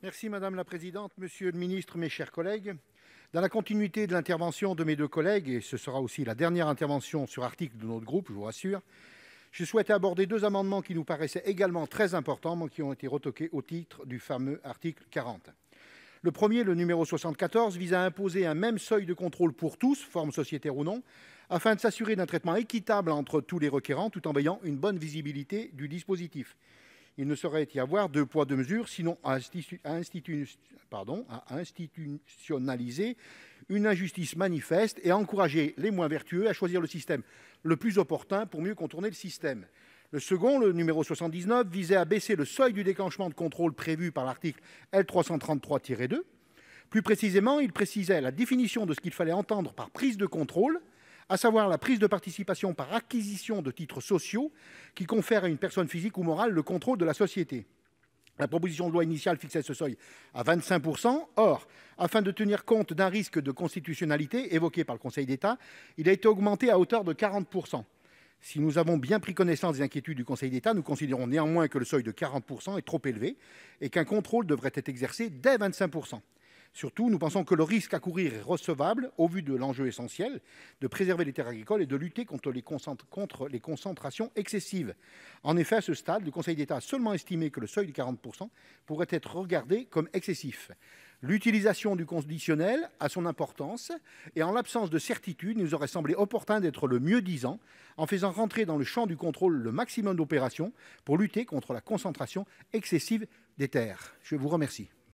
Merci Madame la Présidente, Monsieur le Ministre, mes chers collègues. Dans la continuité de l'intervention de mes deux collègues, et ce sera aussi la dernière intervention sur article de notre groupe, je vous rassure, je souhaitais aborder deux amendements qui nous paraissaient également très importants, mais qui ont été retoqués au titre du fameux article 40. Le premier, le numéro 74, vise à imposer un même seuil de contrôle pour tous, forme sociétaire ou non, afin de s'assurer d'un traitement équitable entre tous les requérants, tout en ayant une bonne visibilité du dispositif. Il ne saurait y avoir deux poids, deux mesures, sinon à institutionnaliser une injustice manifeste et à encourager les moins vertueux à choisir le système le plus opportun pour mieux contourner le système. Le second, le numéro 79, visait à baisser le seuil du déclenchement de contrôle prévu par l'article L333-2. Plus précisément, il précisait la définition de ce qu'il fallait entendre par prise de contrôle, à savoir la prise de participation par acquisition de titres sociaux qui confère à une personne physique ou morale le contrôle de la société. La proposition de loi initiale fixait ce seuil à 25 %. Or, afin de tenir compte d'un risque de constitutionnalité évoqué par le Conseil d'État, il a été augmenté à hauteur de 40 %. Si nous avons bien pris connaissance des inquiétudes du Conseil d'État, nous considérons néanmoins que le seuil de 40 % est trop élevé et qu'un contrôle devrait être exercé dès 25 %. Surtout, nous pensons que le risque à courir est recevable au vu de l'enjeu essentiel de préserver les terres agricoles et de lutter contre les concentrations excessives. En effet, à ce stade, le Conseil d'État a seulement estimé que le seuil de 40 % pourrait être regardé comme excessif. L'utilisation du conditionnel a son importance et, en l'absence de certitude, il nous aurait semblé opportun d'être le mieux-disant en faisant rentrer dans le champ du contrôle le maximum d'opérations pour lutter contre la concentration excessive des terres. Je vous remercie.